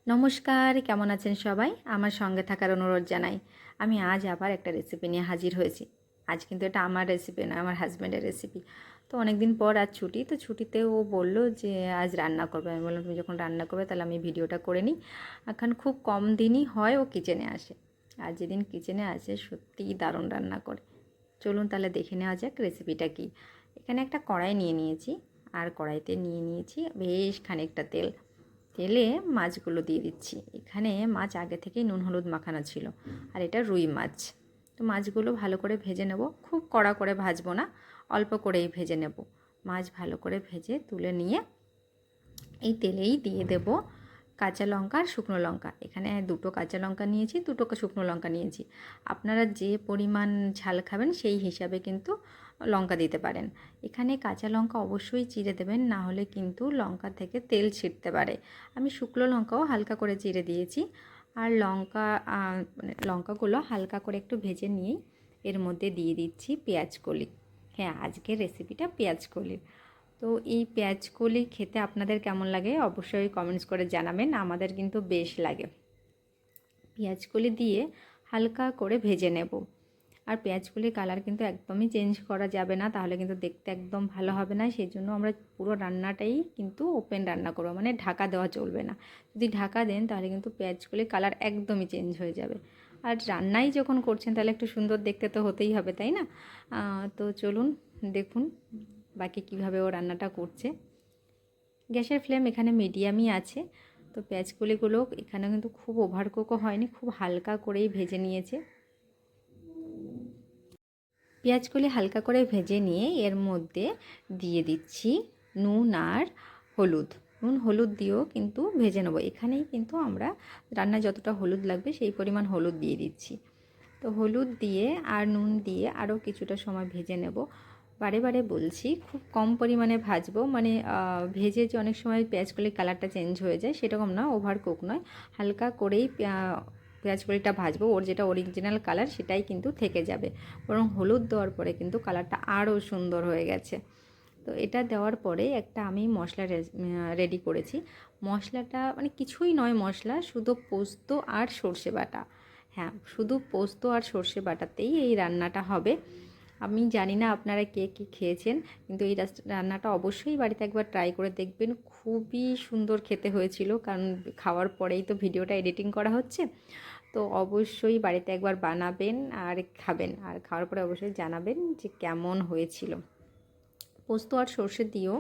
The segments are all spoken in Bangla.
নমস্কার, কেমন আছেন সবাই? আমার সঙ্গে থাকার অনুরোধ জানাই। আমি আজ আবার একটা রেসিপি নিয়ে হাজির হয়েছি। আজ কিন্তু এটা আমার রেসিপি নয়, আমার হাজব্যান্ডের রেসিপি। তো অনেক দিন পর আজ ছুটি, তো ছুটিতে ও বলল যে আজ রান্না করবে। আমি বললাম তুমি যখন রান্না করবে তাহলে আমি ভিডিওটা করে নিই। এখন খুব কম দিনই হয় ও কিচেনে আসে। আর যেদিন কিচেনে আসে সত্যিই দারুণ রান্না করে। চলুন তাহলে দেখে নেওয়া যাক রেসিপিটা কী। এখানে একটা কড়াই নিয়ে নিয়েছি, আর কড়াইতে নিয়ে নিয়েছি বেশ খানিকটা তেল। তেলে মাছগুলো দিয়ে দিচ্ছি। এখানে মাছ আগে থেকেই নুন হলুদ মাখানো ছিল, আর এটা রুই মাছ। তো মাছগুলো ভালো করে ভেজে নেব, খুব কড়া করে ভাজবো না, অল্প করেই ভেজে নেব। মাছ ভালো করে ভেজে তুলে নিয়ে এই তেলেই দিয়ে দেব কাঁচা লঙ্কা আর শুকনো লঙ্কা। এখানে দুটো কাঁচা লঙ্কা নিয়েছি, দুটো শুকনো লঙ্কা নিয়েছি। আপনারা যে পরিমাণ ঝাল খাবেন সেই হিসাবে কিন্তু লঙ্কা দিতে পারেন। এখানে কাঁচা লঙ্কা অবশ্যই চিড়ে দেবেন, না হলে কিন্তু লঙ্কা থেকে তেল ছিটতে পারে। আমি শুকনো লঙ্কাও হালকা করে চিড়ে দিয়েছি। আর লঙ্কাগুলো হালকা করে একটু ভেজে নিয়েই এর মধ্যে দিয়ে দিচ্ছি পেঁয়াজ কলি। হ্যাঁ, আজকের রেসিপিটা পেঁয়াজ কলির। তো এই পেঁয়াজ কলি খেতে আপনাদের কেমন লাগে অবশ্যই কমেন্টস করে জানাবেন। আমাদের কিন্তু বেশ লাগে। পেঁয়াজ কলি দিয়ে হালকা করে ভেজে নেব। আর পেঁয়াজ কলির কালার কিন্তু একদমই চেঞ্জ করা যাবে না, তাহলে কিন্তু দেখতে একদম ভালো হবে না। সেই জন্য আমরা পুরো রান্নাটাই কিন্তু ওপেন রান্না করবো, মানে ঢাকা দেওয়া চলবে না। যদি ঢাকা দেন তাহলে কিন্তু পেঁয়াজ কলির কালার একদমই চেঞ্জ হয়ে যাবে। আর রান্নাই যখন করছেন তাহলে একটু সুন্দর দেখতে তো হতেই হবে, তাই না? তো চলুন দেখুন বাকি কিভাবে ও রান্নাটা করছে। গ্যাসের ফ্লেম এখানে মিডিয়ামই আছে। তো পেঁয়াজ কলিগুলো এখানে কিন্তু খুব ওভারকুকও হয়নি, খুব হালকা করেই ভেজে নিয়েছে। পেঁয়াজগুলি হালকা করে ভেজে নিয়ে এর মধ্যে দিয়ে দিচ্ছি নুন আর হলুদ। নুন হলুদ দিয়েও কিন্তু ভেজে নেবো। এখানেই কিন্তু আমরা রান্নায় যতটা হলুদ লাগবে সেই পরিমাণ হলুদ দিয়ে দিচ্ছি। তো হলুদ দিয়ে আর নুন দিয়ে আরও কিছুটা সময় ভেজে নেব। বারে বারে বলছি খুব কম পরিমাণে ভাজবো, মানে ভেজে যে অনেক সময় পেঁয়াজগুলির কালারটা চেঞ্জ হয়ে যায় সেরকম না, ওভার কুক নয়, হালকা করেই পেঁয়াজকলিটা ভাজবো। ওর যেটা অরিজিনাল কালার সেটাই কিন্তু থেকে যাবে, বরং হলুদ দেওয়ার পরে কিন্তু কালারটা আরও সুন্দর হয়ে গেছে। তো এটা দেওয়ার পরে একটা আমি মশলা রেডি করেছি। মশলাটা মানে কিছুই নয়, মশলা শুধু পোস্ত আর সর্ষে বাটা। হ্যাঁ, শুধু পোস্ত আর সর্ষে বাটাতেই এই রান্নাটা হবে। আমি জানি না আপনারা কে কী খেয়েছেন, কিন্তু এই রান্নাটা অবশ্যই বাড়িতে একবার ট্রাই করে দেখবেন। খুবই সুন্দর খেতে হয়েছিল, কারণ খাওয়ার পরেই তো ভিডিওটা এডিটিং করা হচ্ছে। তো অবশ্যই বাড়িতে একবার বানাবেন আর খাবেন, আর খাওয়ার পরে অবশ্যই জানাবেন যে কেমন হয়েছিল। পোস্ত আর সর্ষে দিয়েও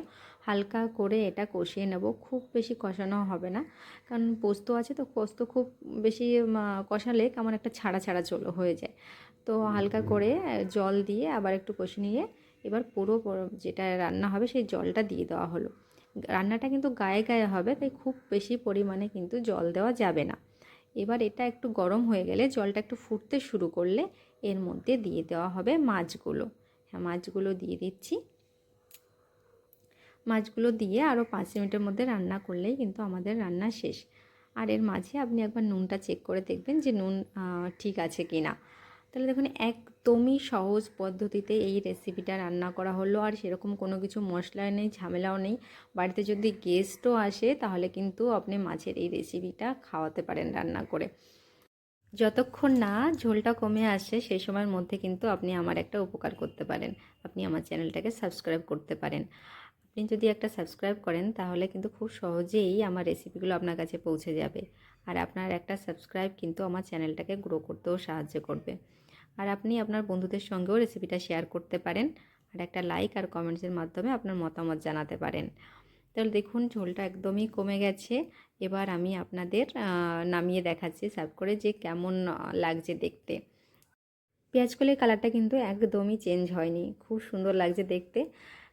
হালকা করে এটা কষিয়ে নেব, খুব বেশি কষানো হবে না, কারণ পোস্ত আছে তো পোস্ত খুব বেশি কষালে কেমন একটা ছাড়া ছাড়া হয়ে যায়। তো হালকা করে জল দিয়ে আবার একটু কষিয়ে নিয়ে এবার পুরো যেটা রান্না হবে সেই জলটা দিয়ে দেওয়া হলো। রান্নাটা কিন্তু গায়ে গায়ে হবে, তাই খুব বেশি পরিমাণে কিন্তু জল দেওয়া যাবে না। এবার এটা একটু গরম হয়ে গেলে, জলটা একটু ফুটতে শুরু করলে এর মধ্যে দিয়ে দেওয়া হবে মাছগুলো। হ্যাঁ, মাছগুলো দিয়ে দিচ্ছি। মাছগুলো দিয়ে আরও 5 মিনিটের মধ্যে রান্না করলেই কিন্তু আমাদের রান্না শেষ। আর এর মাঝে আপনি একবার নুনটা চেক করে দেখবেন যে নুন ঠিক আছে কি না। তাহলে দেখুন একদমই সহজ পদ্ধতিতে এই রেসিপিটা রান্না করা হলো, আর সেরকম কোনো কিছু মশলা নেই, ঝামেলাও নেই। বাড়িতে যদি গেস্টও আসে তাহলে কিন্তু আপনি মাছের এই রেসিপিটা খাওয়াতে পারেন রান্না করে। যতক্ষণ না ঝোলটা কমে আসে সেই সময়ের মধ্যে কিন্তু আপনি আমার একটা উপকার করতে পারেন। আপনি আমার চ্যানেলটাকে সাবস্ক্রাইব করতে পারেন। আপনি যদি একটা সাবস্ক্রাইব করেন তাহলে কিন্তু খুব সহজেই আমার রেসিপিগুলো আপনার কাছে পৌঁছে যাবে। আর আপনার একটা সাবস্ক্রাইব কিন্তু আমার চ্যানেলটাকে গ্রো করতেও সাহায্য করবে। আর আপনি আপনার বন্ধুদের সঙ্গেও রেসিপিটা শেয়ার করতে পারেন, আর একটা লাইক আর কমেন্টসের মাধ্যমে আপনার মতামত জানাতে পারেন। তাহলে দেখুন ঝোলটা একদমই কমে গেছে। এবার আমি আপনাদের নামিয়ে দেখাচ্ছি সার্ভ করে যে কেমন লাগছে দেখতে। পেঁয়াজকলির কালারটা কিন্তু একদমই চেঞ্জ হয়নি, খুব সুন্দর লাগছে দেখতে।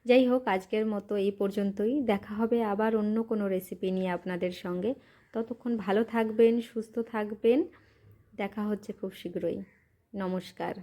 যাই হোক, আজকের মতো এই পর্যন্তই। দেখা হবে আবার অন্য কোনো রেসিপি নিয়ে আপনাদের সঙ্গে। ততক্ষণ ভালো থাকবেন, সুস্থ থাকবেন। দেখা হচ্ছে খুব শীঘ্রই। নমস্কার।